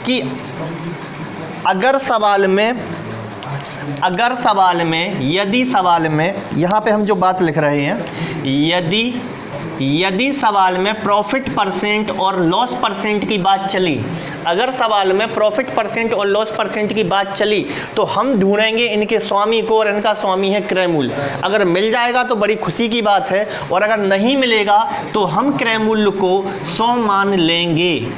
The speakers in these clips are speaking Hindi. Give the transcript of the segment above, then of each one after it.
कि अगर सवाल में यहाँ पे हम जो बात लिख रहे हैं, यदि सवाल में प्रॉफिट परसेंट और लॉस परसेंट की बात चली, अगर सवाल में प्रॉफिट परसेंट और लॉस परसेंट की बात चली तो हम ढूंढेंगे इनके स्वामी को, और इनका स्वामी है क्रयमूल्य। अगर मिल जाएगा तो बड़ी खुशी की बात है, और अगर नहीं मिलेगा तो हम क्रयमूल्य को 100 मान लेंगे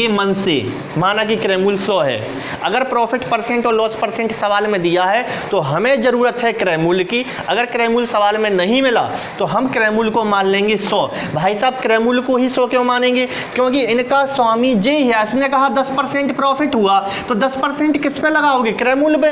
मन से, माना कि क्रयमूल्य 100 है। अगर प्रॉफिट परसेंट और लॉस परसेंट सवाल में दिया है तो हमें ज़रूरत है क्रयमूल्य की। अगर क्रयमूल्य सवाल में नहीं मिला तो हम क्रयमूल्य को मान लेंगे 100। भाई साहब क्रयमूल्य को ही 100 क्यों मानेंगे? क्योंकि इनका स्वामी जे है, इसने कहा 10% प्रॉफिट हुआ, तो 10% किस पे लगाओगे? क्रयमूल्य पे।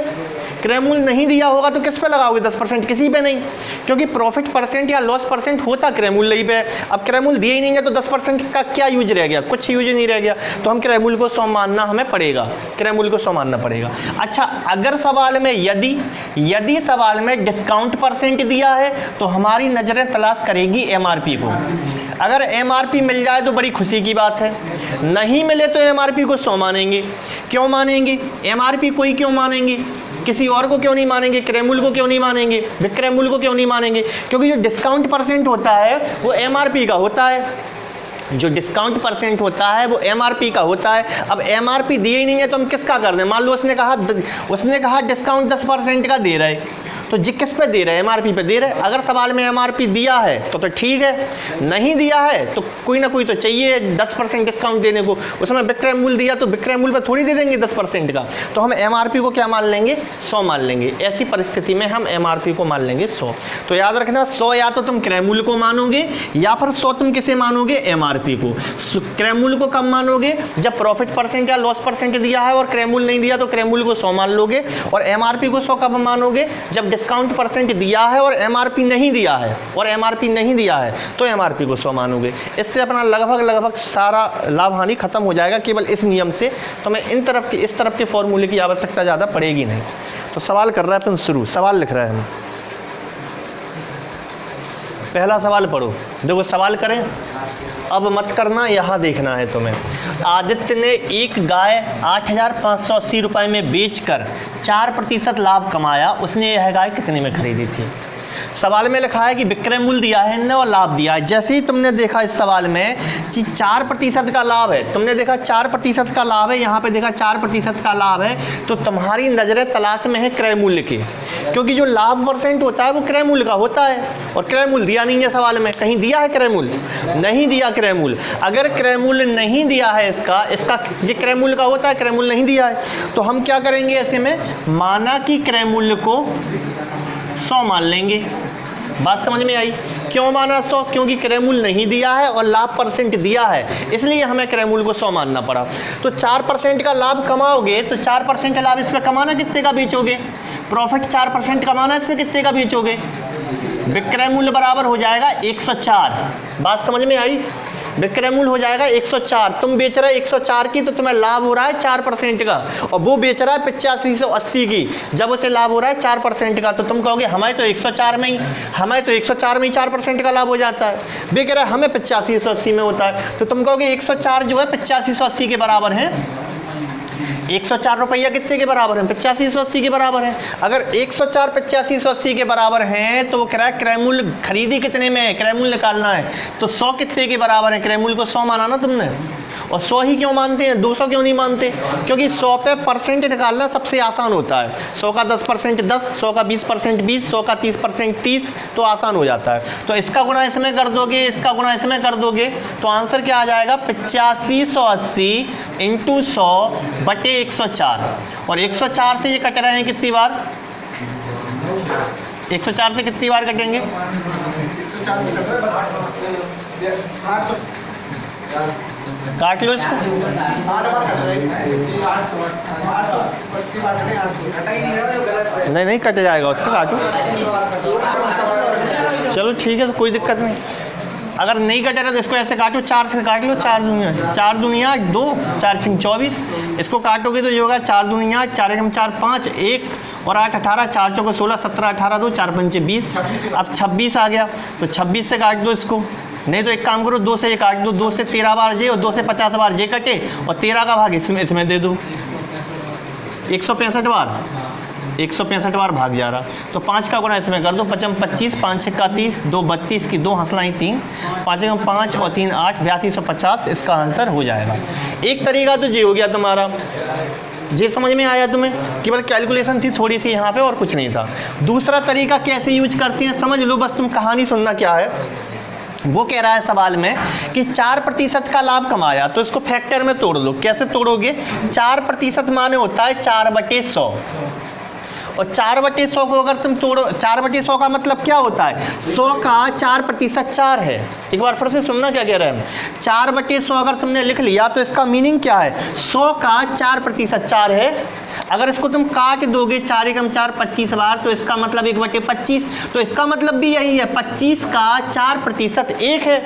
क्रयमूल्य नहीं दिया होगा तो किस पे लगाओगे 10%? किसी पे नहीं, क्योंकि प्रॉफिट परसेंट या लॉस परसेंट होता क्रयमूल्य ही पे। अब क्रयमूल्य दिए ही नहीं है तो 10% का क्या यूज रह गया? कुछ यूज नहीं रह गया। तो हम क्रयमूल्य को 100 मानना हमें पड़ेगा, क्रयमूल्य को 100 मानना पड़ेगा। अच्छा, अगर सवाल में यदि सवाल में डिस्काउंट परसेंट दिया है तो हमारी नजरें तलाश करेगी एमआरपी को। अगर एमआरपी मिल जाए तो बड़ी खुशी की बात है, नहीं मिले तो एमआरपी को 100 मानेंगे। क्यों मानेंगे? एमआरपी को ही क्यों मानेंगे? किसी और को क्यों नहीं मानेंगे? क्रयमूल्य को क्यों नहीं मानेंगे? विक्रयमूल्य को क्यों नहीं मानेंगे? क्योंकि जो डिस्काउंट परसेंट होता है वो एमआरपी का होता है। जो डिस्काउंट परसेंट होता है वो एमआरपी का होता है। अब एमआरपी दिए ही नहीं है तो हम किसका कर दें? मान लो उसने कहा डिस्काउंट 10% का दे रहा है, तो जी किस पे दे रहे हैं? एमआरपी पे दे रहे हैं। अगर सवाल में एमआरपी दिया है तो ठीक है, नहीं दिया है तो कोई ना कोई तो चाहिए 10% डिस्काउंट देने को। उसमें विक्रय मूल्य दिया तो विक्रय मूल्य पे थोड़ी दे देंगे 10% का, तो हम एमआरपी को क्या मान लेंगे? 100 मान लेंगे। ऐसी परिस्थिति में हम एमआरपी को मान लेंगे 100। तो याद रखना, 100 या तो तुम क्रय मूल्य को मानोगे या फिर 100 तुम किसे मानोगे? एमआरपी को। क्रय मूल्य को कब मानोगे? जब प्रॉफिट परसेंट या लॉस परसेंट दिया है और क्रय मूल्य नहीं दिया तो क्रय मूल्य को 100 मान लोगे। और एमआरपी को 100 कब मानोगे? जब डिस्काउंट परसेंट दिया है और एमआरपी नहीं दिया है, तो एमआरपी को 100 मानोगे। इससे अपना लगभग सारा लाभ हानि खत्म हो जाएगा केवल इस नियम से। तो मैं इस तरफ के फॉर्मूले की आवश्यकता ज़्यादा पड़ेगी नहीं। तो सवाल कर रहा है अपन शुरू, सवाल लिख रहे हैं हम। पहला सवाल पढ़ो, देखो सवाल करें, अब मत करना, यहाँ देखना है तुम्हें। आदित्य ने एक गाय 8,580 रुपये में बेचकर 4% लाभ कमाया। उसने यह गाय कितने में खरीदी थी? सवाल में लिखा है कि विक्रय मूल्य दिया है इनने और लाभ दिया है। जैसे ही तुमने देखा इस सवाल में कि 4% का लाभ है, तुमने देखा 4% का लाभ है, यहाँ पे देखा 4% का लाभ है, तो तुम्हारी नजरें तलाश में है क्रय मूल्य की, क्योंकि जो लाभ परसेंट होता है वो क्रय मूल्य का होता है। और क्रय मूल्य दिया नहीं है सवाल में, कहीं दिया है क्रय मूल्य? नहीं दिया क्रय मूल्य। अगर क्रय मूल्य नहीं दिया है इसका ये क्रय मूल्य का होता है, क्रय मूल्य नहीं दिया है, तो हम क्या करेंगे? ऐसे में माना कि क्रय मूल्य को 100 मान लेंगे। बात समझ में आई? क्यों माना 100? क्योंकि क्रय मूल्य नहीं दिया है और लाभ परसेंट दिया है, इसलिए हमें क्रय मूल्य को 100 मानना पड़ा। तो 4% का लाभ कमाओगे तो 4% का लाभ इस पर कमाना कितने का बेचोगे? प्रॉफिट 4% कमाना, इस पर कितने का बेचोगे? विक्रय मूल्य बराबर हो जाएगा 104। बात समझ में आई? विक्रय मूल्य हो जाएगा 104। तुम बेच रहे 104 की तो तुम्हें लाभ हो रहा है 4% का, और वो बेच रहा है 8580 की। जब उसे लाभ हो रहा है 4% का तो तुम कहोगे हमें तो 104 में ही 4% का लाभ हो जाता है। वे कह रहा है हमें 8580 में होता है, तो तुम कहोगे 104 जो है 8580 के बराबर है। 104 रुपया कितने के बराबर है? 8580 के बराबर है। अगर 104 8580 के बराबर हैं तो वो कह रहा है क्रय मूल्य खरीदी कितने में है? क्रय मूल्य निकालना है, तो 100 कितने के बराबर है? क्रय मूल्य को 100 माना ना तुमने। और 100 ही क्यों मानते हैं, 200 क्यों नहीं मानते? क्योंकि 100 पे परसेंट निकालना सबसे आसान होता है। 100 का 10% 10, 100 का 20% 20, 100 का 30% 30, तो आसान हो जाता है। तो इसका गुणा इसमें कर दोगे, इसका गुणा इसमें कर दोगे, तो आंसर क्या आ जाएगा? 8580 इंटू 100 बटे 104। और 104 से ये कट रहे हैं कितनी बार? 104 से कितनी बार कटेंगे? काट लो इसको। नहीं कट जाएगा उसको, काटो। चलो ठीक है, तो कोई दिक्कत नहीं। अगर नहीं कट रहा तो इसको ऐसे काटो, 4 से काट लो। 4 दूनिया 2, 4 सिंह 24। इसको काटोगे तो ये होगा 4 दूनिया 4 एकम 4 5 1 और 8 18, 4 चौके 16 17 18 2 4 पंचे 20। अब 26 आ गया, तो 26 से काट दो इसको। नहीं तो एक काम करो, 2 से ये काट दो, 2 से 13 बार जे और 2 से 50 बार जे कटे और 13 का भाग इसमें दे दो, 165 बार, 165 बार भाग जा रहा। तो 5 का गुणा इसमें कर दो, 5 25, 5 6 30, 2 32 की 2 हंसलाई 3, 5 5 और 3 8, 8250 इसका आंसर हो जाएगा। एक तरीका तो ये हो गया तुम्हारा, ये समझ में आया तुम्हें, केवल कैलकुलेशन थी थोड़ी सी यहाँ पे और कुछ नहीं था। दूसरा तरीका कैसे यूज करते हैं समझ लो, बस तुम कहानी सुनना क्या है। वो कह रहा है सवाल में कि 4% का लाभ कमाया, तो इसको फैक्टर में तोड़ लो। कैसे तोड़ोगे, 4% माने होता है 4/100, और 4/100 को अगर तुम तोड़ो, 4/100 का मतलब क्या होता है, 100 का 4% 4 है। एक बार फिर से सुनना क्या कह रहे हैं, 4/100 अगर तुमने लिख लिया तो इसका मीनिंग क्या है, 100 का 4% 4 है। अगर इसको तुम काट दोगे 4 एकम 4 25 बार, तो इसका मतलब 1/25, तो इसका मतलब भी यही है, 25 का 4% 1 है,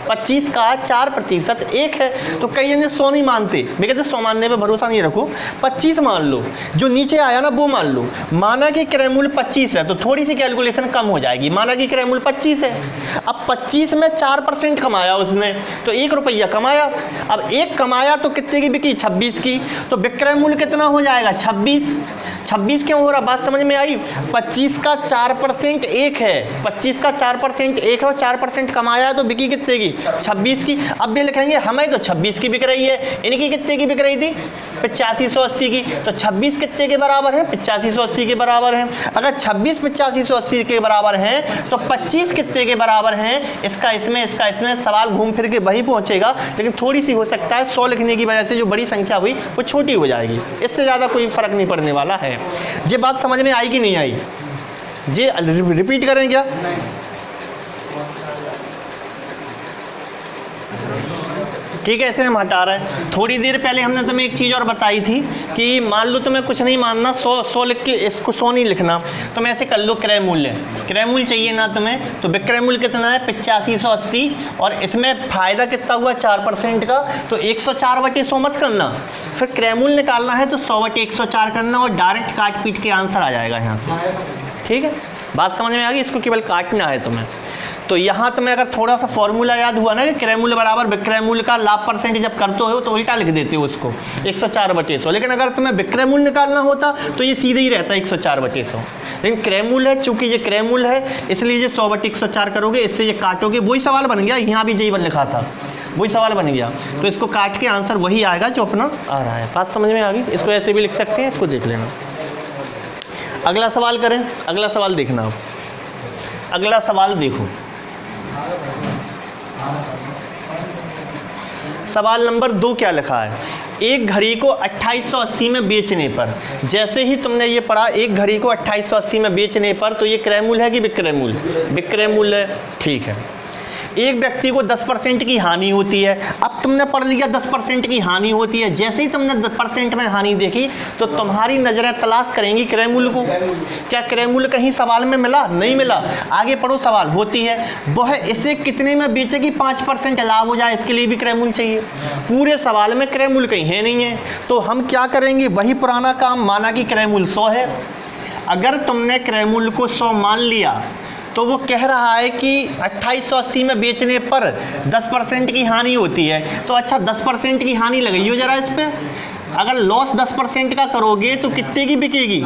25 का 4% 1 है। तो कई जने 100 नहीं मानते, मैं कहते 100 मानने पे भरोसा नहीं रखो, 25 मान लो, जो नीचे आया ना वो मान लो। माना कि क्रय मूल्य 25 है तो थोड़ी सी कैलकुलेशन कम हो जाएगी, माना कि क्रय मूल्य 25 है, अब 25 में 4% कमाया उसने, तो 1 रुपया कमाया। अब 1 कमाया तो कितने की बिकी, 26 की, तो विक्रय मूल्य कितना हो जाएगा, 26 क्यों हो रहा, बात समझ में आई। 25 का 4% 1 है, 25 का 4% 1 है और 4% कमाया है, तो बिकी कितने की, 26 की। अब भी लिखेंगे हमें तो 26 की बिक रही है, इनकी कितने की बिक रही थी, 8580 की, तो 26 कितने के बराबर है, 8580 के बराबर है। अगर 26 8580 के बराबर हैं तो 25 कितने के बराबर हैं, इसका इसमें सवाल घूम फिर के वही पहुंचेगा, लेकिन थोड़ी सी हो सकता है 100 लिखने की वजह से जो बड़ी संख्या हुई वो छोटी हो जाएगी, इससे ज़्यादा कोई फर्क नहीं पड़ने वाला है। ये बात समझ में आई कि नहीं आई, ये रिपीट करें क्या, ठीक है, ऐसे हम हटा रहे हैं। थोड़ी देर पहले हमने तुम्हें एक चीज़ और बताई थी कि मान लो तुम्हें कुछ नहीं मानना, 100 लिख के इसको 100 नहीं लिखना, तुम ऐसे कर लो, क्रय मूल्य चाहिए ना तुम्हें, तो विक्रय मूल्य कितना है 8580, और इसमें फ़ायदा कितना हुआ 4% का, तो 104/100 मत करना, फिर क्रय मूल्य निकालना है तो 100/104 करना, और डायरेक्ट काट पीट के आंसर आ जाएगा यहाँ से, ठीक है, बात समझ में आ गई। इसको केवल काटना है तुम्हें। तो यहाँ तुम्हें अगर थोड़ा सा फॉर्मूला याद हुआ ना कि क्रय मूल्य बराबर विक्रय मूल्य का लाभ परसेंट जब करते हो तो उल्टा लिख देते हो उसको 104/100, लेकिन अगर तुम्हें विक्रय मूल्य निकालना होता तो ये सीधे ही रहता 104/100, लेकिन क्रय मूल्य है, चूंकि ये क्रय मूल्य है इसलिए ये 100/104 करोगे, इससे ये काटोगे, वही सवाल बन गया, यहाँ भी यही लिखा था, वही सवाल बन गया, तो इसको काट के आंसर वही आएगा जो अपना आ रहा है। बात समझ में आ गई, इसको ऐसे भी लिख सकते हैं, इसको देख लेना। अगला सवाल करें, अगला सवाल देखना, अगला सवाल देखो, सवाल नंबर 2 क्या लिखा है, एक घड़ी को 2880 में बेचने पर, जैसे ही तुमने ये पढ़ा एक घड़ी को 2880 में बेचने पर, तो ये क्रय मूल्य है कि विक्रय मूल्य, विक्रय मूल्य है, ठीक है। एक व्यक्ति को 10% की हानि होती है, अब तुमने पढ़ लिया 10% की हानि होती है, जैसे ही तुमने 10% में हानि देखी तो तुम्हारी नजरें तलाश करेंगी क्रय मूल्य को, क्या क्रय मूल्य कहीं सवाल में मिला, नहीं मिला, आगे पढ़ो सवाल होती है, वह इसे कितने में बेचेगी 5% लाभ हो जाए, इसके लिए भी क्रय मूल्य चाहिए, पूरे सवाल में क्रय मूल्य कहीं है नहीं है, तो हम क्या करेंगे, वही पुराना काम, माना कि क्रय मूल्य 100 है, अगर तुमने क्रय मूल्य को 100 मान लिया तो वो कह रहा है कि 2880 में बेचने पर 10% की हानि होती है, तो अच्छा 10% की हानि लगाइयो जरा इस पे, अगर लॉस 10% का करोगे तो कितने की बिकेगी,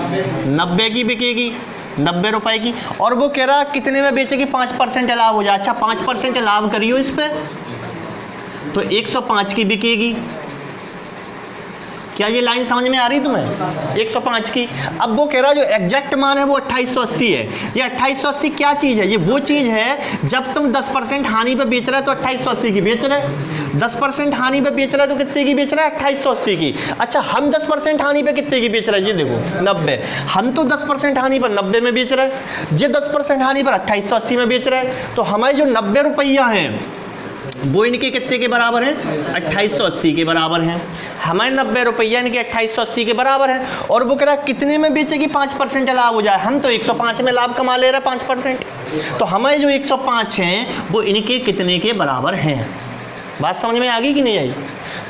90 की बिकेगी, 90 रुपए की, और वो कह रहा है कितने में बेचेगी 5% लाभ हो जाए, अच्छा 5% लाभ करियो इस पे, तो 105 की बिकेगी। क्या ये लाइन समझ में आ रही तुम्हें, 105 की। अब वो कह रहा है जो एग्जैक्ट मान है वो 2880 है, ये 2880 क्या चीज़ है, ये वो चीज़ है जब तुम 10% हानि पे बेच रहे हो तो 2880 की बेच रहे, 10% हानि पे बेच रहे हो तो कितने की बेच रहा है, 2880 की। अच्छा हम 10% हानि पे कितने की बेच रहे हैं, ये देखो 90, हम तो 10% हानि पर 90 में बेच रहे हैं, ये 10% हानि पर 2880 में बेच रहे हैं, तो हमारे जो 90 रुपया हैं वो इनके कितने के बराबर हैं, 2880 के बराबर हैं, हमारे 90 रुपया इनके 2880 के बराबर हैं, और वो कह रहा कितने में बेचेगी 5% लाभ हो जाए, हम तो 105 में लाभ कमा ले रहे हैं 5%, तो हमारे जो 105 हैं वो इनके कितने के बराबर हैं, बात समझ में आ गई कि नहीं आई?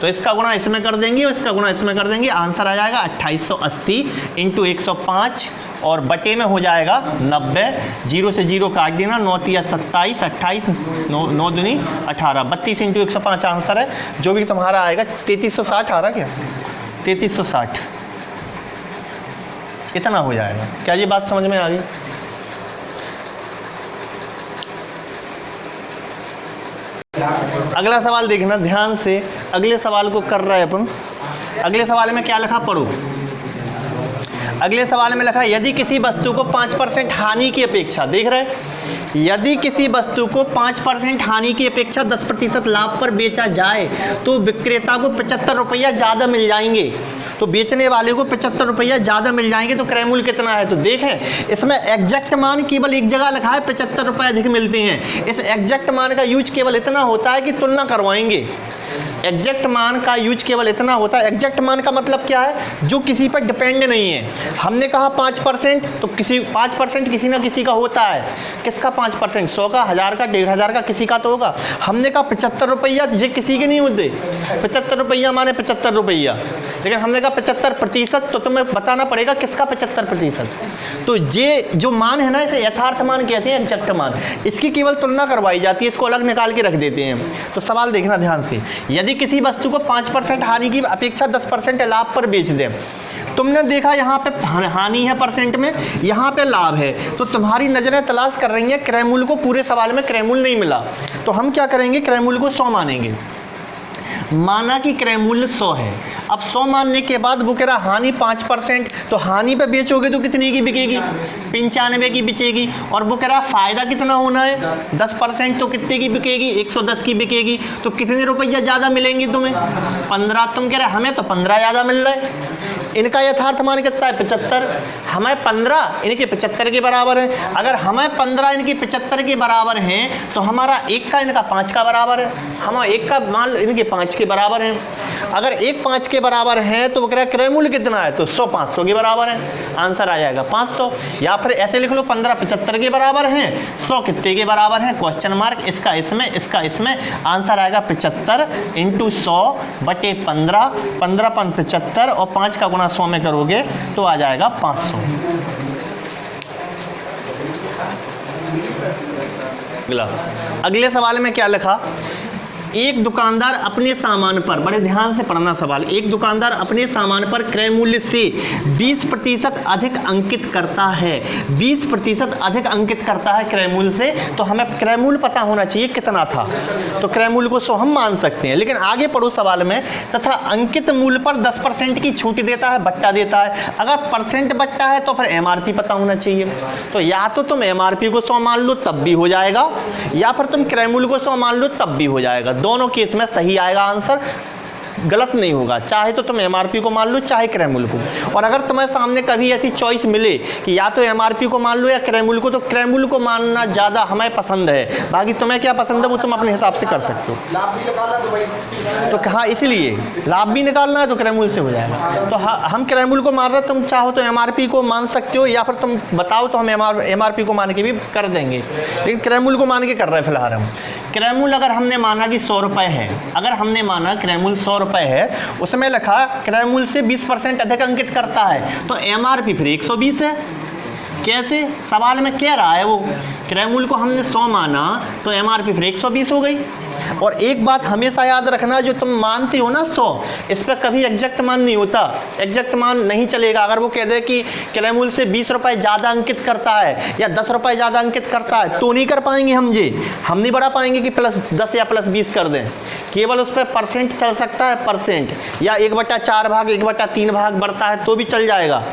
तो इसका गुणा इसमें कर देंगे और इसका गुणा इसमें कर देंगे, आंसर आ जाएगा 2880 इंटू 105 और बटे में हो जाएगा 90। 0 से 0 काट देना, 9 तिया 27, 28, 9 दूनी 18, 32 इंटू 105 आंसर है, जो भी तुम्हारा आएगा 3360 आ रहा क्या, 3360 इतना हो जाएगा। क्या ये बात समझ में आ गई? अगला सवाल देखना ध्यान से, अगले सवाल को कर रहे हैं अपन। अगले सवाल में क्या लिखा पढ़ो। अगले सवाल में लिखा यदि किसी वस्तु को 5% हानि की अपेक्षा, देख रहे हैं, यदि किसी वस्तु को 5% हानि की अपेक्षा 10% लाभ पर बेचा जाए तो विक्रेता को 75 रुपया ज़्यादा मिल जाएंगे। तो बेचने वाले को 75 रुपया ज़्यादा मिल जाएंगे, तो क्रय मूल्य कितना है? तो देखें इसमें एग्जैक्ट मान केवल एक जगह लिखा है 75 रुपये अधिक मिलते हैं। इस एग्जैक्ट मान का यूज केवल इतना होता है कि तुलना करवाएंगे। एग्जैक्ट मान का यूज केवल इतना होता है। एग्जैक्ट मान का मतलब क्या है? जो किसी पर डिपेंड नहीं है। हमने कहा 5%, तो किसी 5% किसी ना किसी का होता है। किसका 5%? 100 का, 1000 का, 1500 का, किसी का तो होगा। हमने कहा 75 रुपया, ये किसी के नहीं होते। 75 रुपया माने 75 रुपया, लेकिन हमने कहा 75%, तो तुम्हें बताना पड़ेगा किसका 75%। तो ये जो मान है ना, इसे यथार्थ मान कहते हैं, एग्जैक्ट मान। इसकी केवल तुलना करवाई जाती है, इसको अलग निकाल के रख देते हैं। तो सवाल देखना ध्यान से, यदि किसी वस्तु को 5% हानि की अपेक्षा 10% लाभ पर बेच दे, तुमने देखा यहाँ पे हानि है परसेंट में, यहाँ पे लाभ है, तो तुम्हारी नजरें तलाश कर रही हैं क्रय मूल्य को। पूरे सवाल में क्रय मूल्य नहीं मिला, तो हम क्या करेंगे, क्रय मूल्य को 100 मानेंगे। माना कि क्रय मूल्य 100 है। अब 100 मानने के बाद वो कह रहा हानि 5%, तो हानि पे बेचोगे तो कितनी की बिकेगी? 95 की बिकेगी। और वो कह रहा फायदा कितना होना है? 10%, तो कितने की बिकेगी? 110 की बिकेगी। तो कितने रुपया ज़्यादा मिलेंगे तुम्हें? 15। तुम कह रहे हमें तो 15 ज़्यादा मिल रहा है। इनका यथार्थ मान कितना है? 75। हमें 15, इनके 75 के बराबर है। अगर हमें 15 इनके 75 के बराबर हैं, तो हमारा 1 का इनका 5 का बराबर है। हम 1 का मान इनके 5 के बराबर हैं। अगर 1 5 के बराबर है, तो वो कह रहा है क्रय मूल्य कितना है? तो 100 500 के बराबर है, आंसर आ जाएगा 500। या फिर ऐसे लिख लो 15 75 के बराबर हैं, 100 कितने के बराबर है? क्वेश्चन मार्क, इसका इसमें, इसका इसमें, आंसर आएगा 75 इंटू 100 बटे 15, 15 5 75 और 5 का गुणा 100 में करोगे तो आ जाएगा 500। अगले सवाल में क्या लिखा? एक दुकानदार अपने सामान पर, बड़े ध्यान से पढ़ना सवाल, एक दुकानदार अपने सामान पर क्रय मूल्य से 20% अधिक अंकित करता है। 20% अधिक अंकित करता है क्रय मूल्य से, तो हमें क्रय मूल्य पता होना चाहिए कितना था। तो क्रय मूल्य को 100 हम मान सकते हैं, लेकिन आगे पढ़ो सवाल में, तथा अंकित मूल्य पर 10% की छूट देता है, बट्टा देता है। अगर परसेंट बट्टा है तो फिर MRP पता होना चाहिए। तो या तो तुम MRP को 100 मान लो तब भी हो जाएगा, या फिर तुम क्रय मूल्य को 100 मान लो तब भी हो जाएगा। दोनों केस में सही आएगा आंसर, गलत नहीं होगा। चाहे तो तुम MRP को मान लो, चाहे क्रय मूल्य को। और अगर तुम्हें सामने कभी ऐसी चॉइस मिले कि या तो MRP को मान लो या क्रय मूल्य को, तो क्रय मूल्य को मानना ज़्यादा हमें पसंद है। बाकी तुम्हें क्या पसंद है वो तुम अपने हिसाब से कर सकते हो। लाभ भी निकालना तो भाई, तो कहा इसलिए लाभ भी निकालना है तो क्रय मूल्य से हो जाएगा। तो हम क्रय मूल्य को मान रहे, तुम चाहो तो MRP को मान सकते हो, या फिर तुम बताओ तो हम MRP को मान के भी कर देंगे, लेकिन क्रय मूल्य को मान के कर रहे हैं फिलहाल हम। क्रय मूल्य अगर हमने माना कि 100 रुपये है, अगर हमने माना क्रय मूल्य 100 रुपये है, उसमें लिखा क्रय मूल्य से 20% अधिक अंकित करता है, तो MRP फिर 120 है। कैसे? सवाल में कह रहा है वो क्रय मूल्य को हमने 100 माना तो MRP फिर 120 हो गई। और एक बात हमेशा याद रखना, जो तुम मानते हो ना 100, इस पर कभी एग्जैक्ट मान नहीं होता, एग्जैक्ट मान नहीं चलेगा। अगर वो कह दे कि क्रय मूल्य से 20 रुपये ज़्यादा अंकित करता है या 10 रुपये ज़्यादा अंकित करता है, तो नहीं कर पाएंगे हम ये, हम नहीं बढ़ा पाएंगे कि +10 या +20 कर दें। केवल उस पर परसेंट चल सकता है, परसेंट, या 1/4 भाग 1/3 भाग बढ़ता है तो भी चल जाएगा।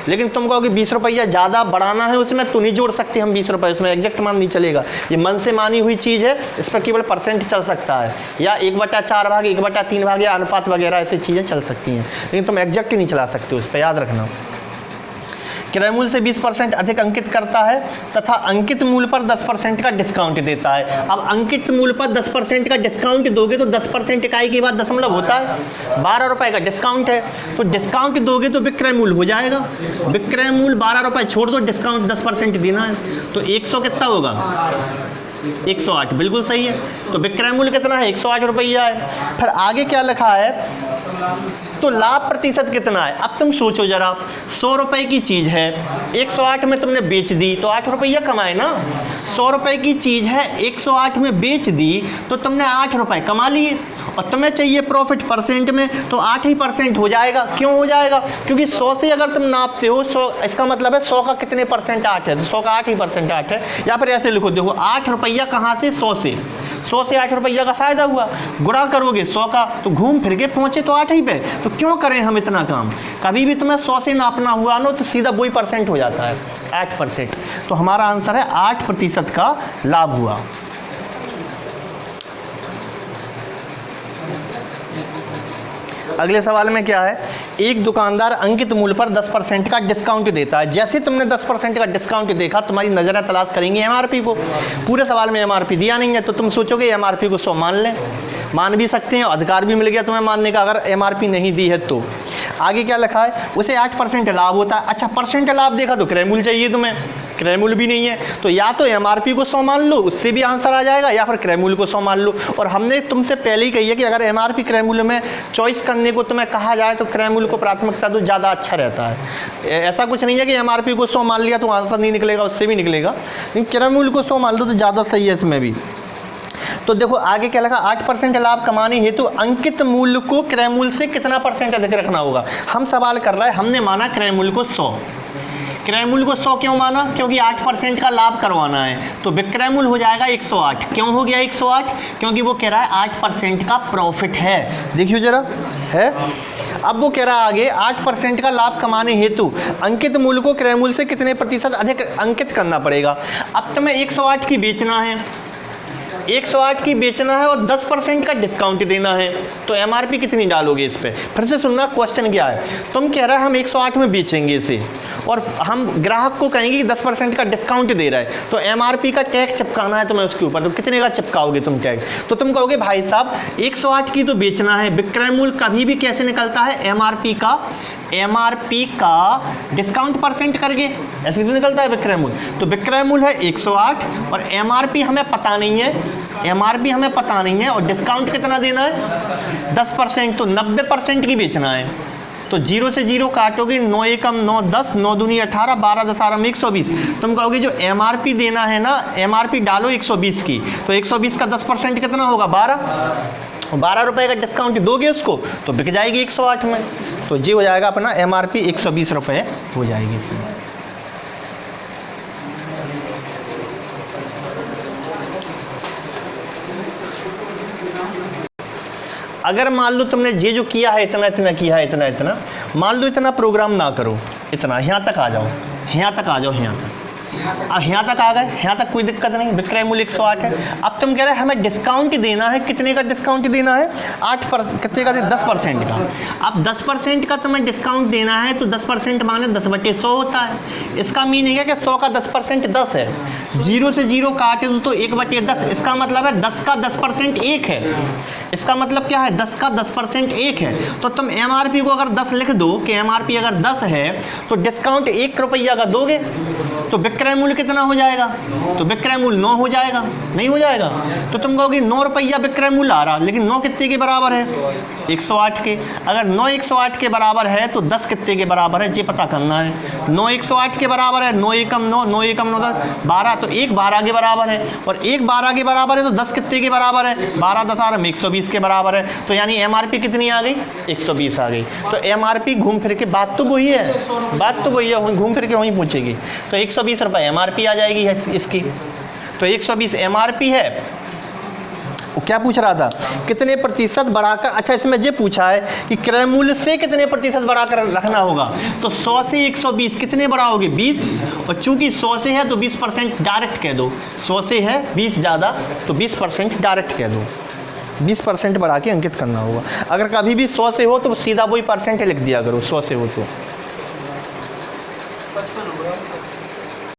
लेकिन तुम कहो कि 20 रुपया ज़्यादा बढ़ाना है उसमें, तो नहीं जोड़ सकते हम 20 रुपये, उसमें एग्जैक्ट मान नहीं चलेगा। ये मन से मानी हुई चीज़ है, इस पर केवल परसेंट चल सकता है, या 1/4 भाग 1/3 भाग या अनुपात वगैरह ऐसी चीज़ें चल सकती हैं, लेकिन तुम एग्जैक्ट ही नहीं चला सकते उस पर, याद रखना। क्रय मूल्य से 20% अधिक अंकित करता है तथा अंकित मूल्य पर 10% का डिस्काउंट देता है। अब अंकित मूल्य पर 10% का डिस्काउंट दोगे तो 10% इकाई के बाद दशमलव होता है, 12 रुपये का डिस्काउंट है, तो डिस्काउंट दोगे तो विक्रय मूल्य हो जाएगा। विक्रय मूल्य 12 रुपये छोड़ दो, डिस्काउंट 10% देना है, तो 100 कितना होगा? 108, बिल्कुल सही है। तो विक्रय मूल्य कितना है? 108 रुपया है। फिर आगे क्या लिखा है? तो लाभ प्रतिशत कितना है? अब तुम सोचो जरा, 100 रुपए की चीज़ है, 108 में तुमने बेच दी तो 8 रुपया कमाए ना। 100 रुपए की चीज़ है, 108 में बेच दी तो तुमने 8 रुपए कमा लिए, और तुम्हें चाहिए प्रॉफिट परसेंट में, तो 8 ही % हो जाएगा। क्यों हो जाएगा? क्योंकि 100 से अगर तुम नापते हो 100, इसका मतलब है 100 का कितने % 8 है, तो 100 का 8 ही % 8 है। या फिर ऐसे लिखो, देखो 8 रुपया कहाँ से? 100 से। 100 से 8 रुपया का फ़ायदा हुआ, गुणा करोगे 100 का तो घूम फिर के पहुँचे तो 8 ही पे। तो क्यों करें हम इतना काम? कभी भी तुम्हें 100 से नापना हुआ ना तो सीधा वही % हो जाता है, 8%। तो हमारा आंसर है 8% का लाभ हुआ। अगले सवाल में क्या है? एक दुकानदार अंकित मूल्य पर 10% का डिस्काउंट देता है। जैसे तुमने 10% का डिस्काउंट देखा, तुम्हारी नज़रें तलाश करेंगी एमआरपी को। पूरे सवाल में एमआरपी दिया नहीं है तो तुम सोचोगे एमआरपी को 100 मान लें। मान भी सकते हैं, अधिकार भी मिल गया तुम्हें मानने का अगर एमआरपी नहीं दी है तो। आगे क्या लिखा है? उसे 8% लाभ होता है। अच्छा, परसेंट लाभ देखा तो क्रय मूल्य चाहिए तुम्हें, क्रय मूल्य भी नहीं है, तो या तो एमआरपी को 100 मान लो, उससे भी आंसर आ जाएगा, या फिर क्रय मूल्य को 100 मान लो। और हमने तुमसे पहले ही कही है कि अगर एमआरपी क्रय मूल्य में चॉइस करने को तुम्हें कहा जाए तो क्रय मूल्य को प्राथमिकता दो, ज़्यादा अच्छा रहता है। ऐसा कुछ नहीं है कि एमआरपी को 100 मान लिया तो आंसर नहीं निकलेगा, उससे भी निकलेगा, लेकिन क्रय मूल्य को 100 मान लो तो ज़्यादा सही है इसमें भी। तो देखो आगे क्या लगा? 8% लाभ कमाने हेतु तो अंकित मूल्य को क्रय मूल्य से कितना % अधिक रखना होगा। हम सवाल कर रहे हैं, हमने माना क्रय मूल्य को 100। क्रय मूल्य को 100 क्यों माना? क्योंकि 8% का लाभ करवाना है, तो विक्रय मूल्य हो जाएगा 108। क्यों हो गया 108? क्योंकि वो कह रहा है 8% का प्रॉफिट है। देखिए जरा, है। अब वो कह रहा है आगे 8% का लाभ कमाने हेतु अंकित मूल्य को क्रय मूल्य से कितने % अधिक अंकित करना पड़ेगा। अब तुम्हें 108 की बेचना है, 108 की बेचना है और 10% का डिस्काउंट देना है, तो एमआरपी कितनी डालोगे इस पे? फिर से सुनना, क्वेश्चन क्या है? तुम कह रहे हैं हम 108 में बेचेंगे इसे और हम ग्राहक को कहेंगे कि 10% का डिस्काउंट दे रहा है, तो एमआरपी का टैग चिपकाना है तुम्हें उसके ऊपर। तो कितने का चिपकाओगे तुम टैग? तो तुम कहोगे भाई साहब 108 की तो बेचना है, विक्रय मूल्य कभी भी कैसे निकलता है? एमआरपी का डिस्काउंट % करके ऐसे तो निकलता है विक्रय मूल्य। तो विक्रय मूल्य है 108 और एमआरपी हमें पता नहीं है, एमआरपी हमें पता नहीं है, और डिस्काउंट कितना देना है? 10%। तो 90% की बेचना है, तो 0 से 0 काटोगे, 9 एकम 9 10, 9 दूनी 18, 12 10 120। तुम कहोगे जो एमआरपी देना है ना, एमआरपी डालो 120 की, तो 120 का 10% कितना होगा? 12 रुपए का डिस्काउंट दोगे उसको तो बिक जाएगी 108 में। तो ये हो जाएगा अपना एमआरपी 120 रुपये हो जाएगी इसमें। अगर मान लो तुमने ये जो किया है इतना इतना किया है, इतना इतना, मान लो इतना प्रोग्राम ना करो, इतना यहाँ तक आ जाओ, यहाँ तक आ जाओ, यहाँ तक, अब यहाँ तक आ गए, यहाँ तक कोई दिक्कत नहीं, विक्रय मूल्य 108 है। अब तुम कह रहे हैं हमें डिस्काउंट देना है, कितने का डिस्काउंट देना है? 8%, कितने का? 10% का। अब 10% का तुम्हें डिस्काउंट देना है तो 10% माने 10/100 होता है। इसका मीनिंग है कि 100 का 10% 10 है, 0 से 0 काटे तो 1/10, इसका मतलब है 10 का 10% 1 है। इसका मतलब क्या है? 10 का 10% 1 है। तो तुम एमआरपी को अगर 10 लिख दो कि एमआरपी अगर 10 है तो डिस्काउंट 1 रुपया का दोगे तो विक्रय मूल्य कितना हो जाएगा? तो विक्रय मूल्य 9 हो जाएगा, नहीं हो जाएगा? तो तुम कहोगे 9 रुपया विक्रय मूल्य आ रहा, लेकिन 9 कितने के बराबर है? 108 के। अगर 9 108 के बराबर है तो 10 कितने के बराबर है ये पता करना है। 9 108 के बराबर है, 9 एकम 9, 9 एकम 9 10 12, तो 1 12 के बराबर है, और 1 12 के बराबर है तो 10 कितने के बराबर है? 12 10 120 के बराबर है। तो यानी एमआरपी कितनी आ गई? 120 आ गई। तो एमआरपी घूम फिर के बात तो वही है, बात तो वही है, घूम फिर के वहीं पहुंचेगी। तो 120 रुपये एमआरपी आ जाएगी इसकी। तो 120 एमआरपी है। वो क्या पूछ रहा था? कितने प्रतिशत बढ़ाकर, अच्छा इसमें ये पूछा है कि क्रय मूल्य से कितने प्रतिशत बढ़ाकर रखना होगा। तो 100 से 120 कितने बढ़ाओगे? 20, और चूंकि 100 से है तो 20% डायरेक्ट कह दो। 100 से है 20 ज़्यादा तो 20% डायरेक्ट कह दो, 20% बढ़ा के अंकित करना होगा। अगर कभी भी 100 से हो तो सीधा वही % लिख दिया करो, 100 से हो तो।